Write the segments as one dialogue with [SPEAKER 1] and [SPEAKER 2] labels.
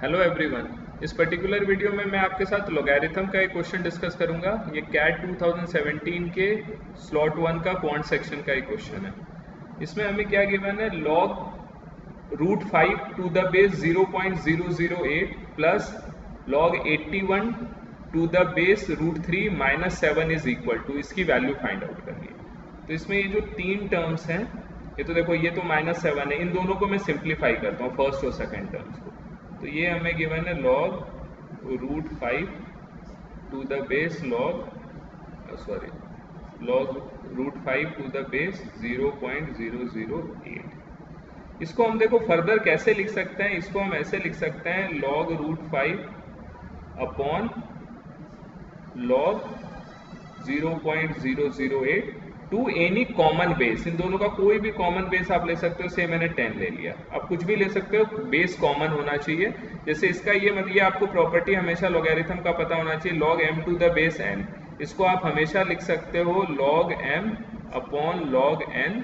[SPEAKER 1] Hello everyone. इस particular video में मैं आपके साथ लॉगरिथम का एक क्वेश्चन डिस्कस करूंगा। ये कैट 2017 के स्लॉट 1 का क्वांट सेक्शन का एक क्वेश्चन है। इसमें हमें क्या गिवन है, log root 5 to the base 0.008 plus log 81 to the base root 3 minus 7 is equal to, इसकी वैल्यू फाइंड आउट करनी है। तो इसमें ये जो तीन टर्म्स हैं, ये तो देखो, ये तो -7 है, इन दोनों को मैं सिंप्लीफाई करता हूँ, फर्स्ट और सेकेंड टर्म्स को। तो ये हमें गिवन है log root 5 to the base log root 5 to the base 0.008। इसको हम देखो फर्दर कैसे लिख सकते हैं। इसको हम ऐसे लिख सकते हैं, log root 5 upon log 0.008 to any common base. इन दोनों का कोई भी कॉमन बेस आप ले सकते हो। से मैंने 10 ले लिया, आप कुछ भी ले सकते हो, बेस कॉमन होना चाहिए। जैसे इसका ये मतलब, ये आपको प्रॉपर्टी हमेशा लॉगरिथम का पता होना चाहिए, log m to the base n। इसको आप हमेशा लिख सकते हो log m upon log n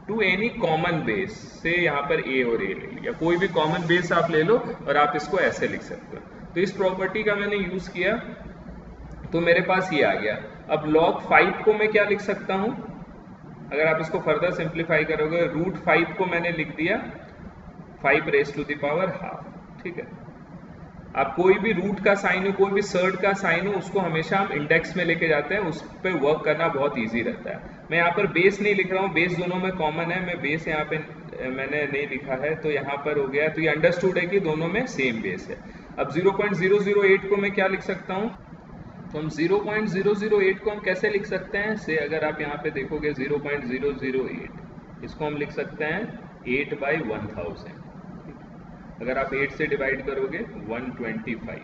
[SPEAKER 1] to any common base. से यहाँ पर a और a ले लिया, कोई भी कॉमन बेस आप ले लो और आप इसको ऐसे लिख सकते हो। तो इस प्रॉपर्टी का मैंने यूज किया तो मेरे पास ये आ गया। अब log 5 को मैं क्या लिख सकता हूं, अगर आप इसको फर्दर सिंप्लीफाई करोगे, रूट 5 को मैंने लिख दिया 5 raise to the power half. ठीक है, आप कोई भी रूट का साइन हो, कोई भी सर्ड का साइन हो, उसको हमेशा हम इंडेक्स में लेके जाते हैं, उस पर वर्क करना बहुत इजी रहता है। मैं यहाँ पर बेस नहीं लिख रहा हूँ, बेस दोनों में कॉमन है, मैं बेस यहाँ पे मैंने नहीं लिखा है, तो यहाँ पर हो गया। तो ये अंडरस्टूड है कि दोनों में सेम बेस है। अब 0.008 को मैं क्या लिख सकता हूँ, तो हम 0.008 को हम कैसे लिख सकते हैं। से अगर आप यहाँ पे देखोगे 0.008, इसको हम लिख सकते हैं 8/1000। अगर आप 8 से डिवाइड करोगे 125,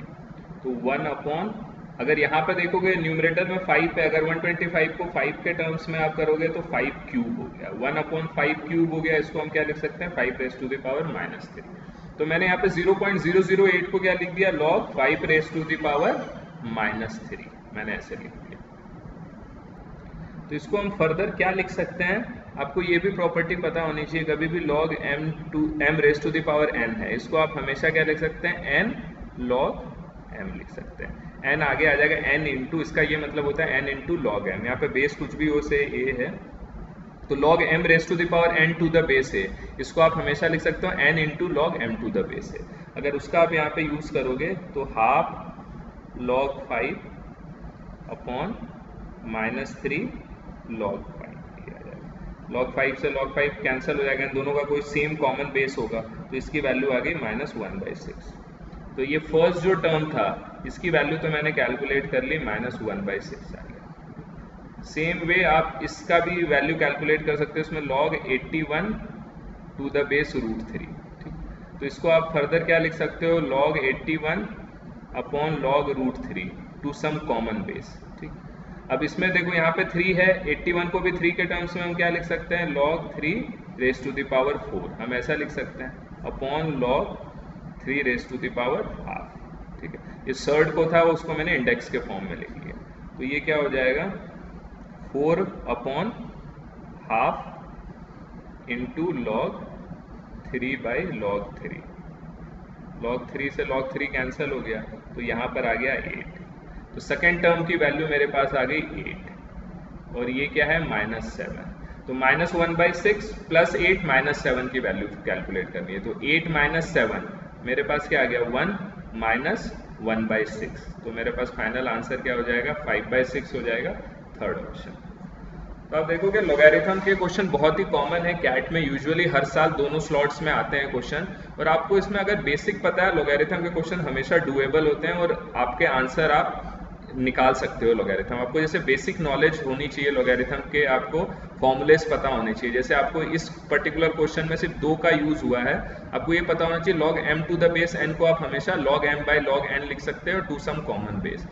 [SPEAKER 1] तो 1 अपॉन, अगर यहाँ पे देखोगे न्यूमरेटर में 5 है, अगर 125 को 5 के टर्म्स में आप करोगे तो 5 क्यूब हो गया, 1 अपॉन 5 क्यूब हो गया। इसको हम क्या लिख सकते हैं, 5 रेज टू द पावर -3। तो मैंने यहाँ पे 0.008 को क्या लिख दिया, log 5 raise to the power -3, मैंने ऐसे लिख दिया। तो इसको हम फर्दर क्या लिख सकते हैं, आपको ये भी प्रॉपर्टी पता होनी चाहिए, कभी भी log m raise to the power n है, इसको आप हमेशा क्या लिख सकते हैं, n log m लिख सकते हैं। n आगे आ जाएगा n इंटू, इसका ये मतलब होता है n इंटू log m। यहाँ पे बेस कुछ भी हो, से a है, तो log m raise to the power n to the base है, इसको आप हमेशा लिख सकते हो n into log m to the base है। अगर उसका आप यहाँ पे यूज करोगे तो हाफ log 5 अपॉन -3 log 5 दिया जाएगा। log 5 से log 5 कैंसिल हो जाएगा, इन दोनों का कोई सेम कॉमन बेस होगा, तो इसकी वैल्यू आ गई -1/6। तो ये फर्स्ट जो टर्म था, इसकी वैल्यू तो मैंने कैलकुलेट कर ली, -1/6 आ गया। सेम वे आप इसका भी वैल्यू कैलकुलेट कर सकते हो, इसमें log 81 to the base root 3। ठीक, तो इसको आप फर्दर क्या लिख सकते हो, log 81 upon log root 3 to some common base. ठीक, अब इसमें देखो यहाँ पे 3 है, 81 को भी 3 के टर्म्स में हम क्या लिख सकते हैं, log 3 raise to the power 4, हम ऐसा लिख सकते हैं, upon log 3 raise to the power half. ठीक है, ये सर्ड को था, उसको मैंने इंडेक्स के फॉर्म में लिख लिया। तो ये क्या हो जाएगा, 4 upon half into log 3/log 3। log 3 से log 3 कैंसिल हो गया, तो यहाँ पर आ गया 8। तो सेकेंड टर्म की वैल्यू मेरे पास आ गई 8, और ये क्या है, -7। तो -1/6 प्लस 8 -7 की वैल्यू कैलकुलेट करनी है। तो 8 - 7 मेरे पास क्या आ गया, 1 - 1/6। तो मेरे पास फाइनल आंसर क्या हो जाएगा, 5/6 हो जाएगा, थर्ड ऑप्शन। तो आप देखोगे लॉगरिथम के क्वेश्चन बहुत ही कॉमन है कैट में, यूजुअली हर साल दोनों स्लॉट्स में आते हैं क्वेश्चन, और आपको इसमें अगर बेसिक पता है, लॉगरिथम के क्वेश्चन हमेशा डूएबल होते हैं और आपके आंसर आप निकाल सकते हो लॉगरिथम। आपको जैसे बेसिक नॉलेज होनी चाहिए लॉगरिथम के, आपको फॉर्मूलेस पता होने चाहिए। जैसे आपको इस पर्टिकुलर क्वेश्चन में सिर्फ 2 का यूज हुआ है, आपको ये पता होना चाहिए log m to the base n को आप हमेशा log m/log n लिख सकते हो टू सम कॉमन बेस,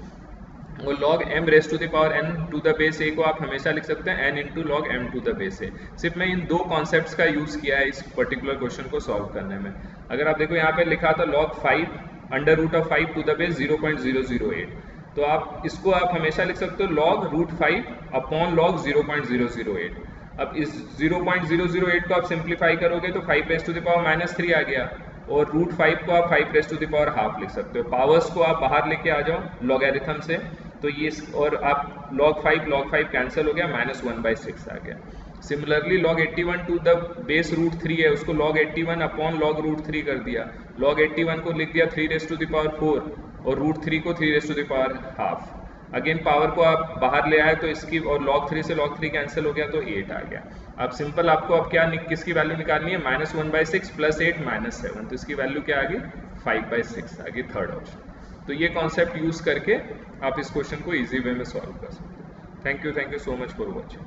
[SPEAKER 1] और log m raise to the power n to the base a को आप हमेशा लिख सकते हैं n into log m to the base a। सिर्फ मैं इन 2 कॉन्सेप्ट्स का यूज किया है इस पर्टिकुलर क्वेश्चन को सॉल्व करने में। अगर आप देखो यहाँ पे लिखा था log 5 √5 टू द बेस 0.008, तो आप इसको आप हमेशा लिख सकते हो log √5 अपॉन log 0.008। अब इस 0.008 को आप सिंप्लीफाई करोगे तो 5 रेज टू द पावर -3 आ गया, और रूट 5 को आप 5 raise to the power half लिख सकते हो। पावर्स को आप बाहर लेके आ जाओ लॉगरिथम से, तो ये और आप log 5 कैंसिल हो गया, -1/6 आ गया। Similarly log 81 to the base root 3 है, उसको log 81 अपॉन log रूट 3 कर दिया। log 81 को लिख दिया 3 रेज़ टू द पावर 4 और रूट 3 को 3 raise to the power half. Again power को आप बाहर ले आए तो इसकी, और log 3 से log 3 कैंसिल हो गया तो 8 आ गया। अब सिंपल आपको अब क्या किसकी वैल्यू निकालनी है, -1/6 + 8 -7, तो इसकी वैल्यू क्या आ गई 5/6 आ गई, थर्ड ऑप्शन। तो ये कॉन्सेप्ट यूज करके आप इस क्वेश्चन को इजी वे में सॉल्व कर सकते हो। Thank you so much for watching.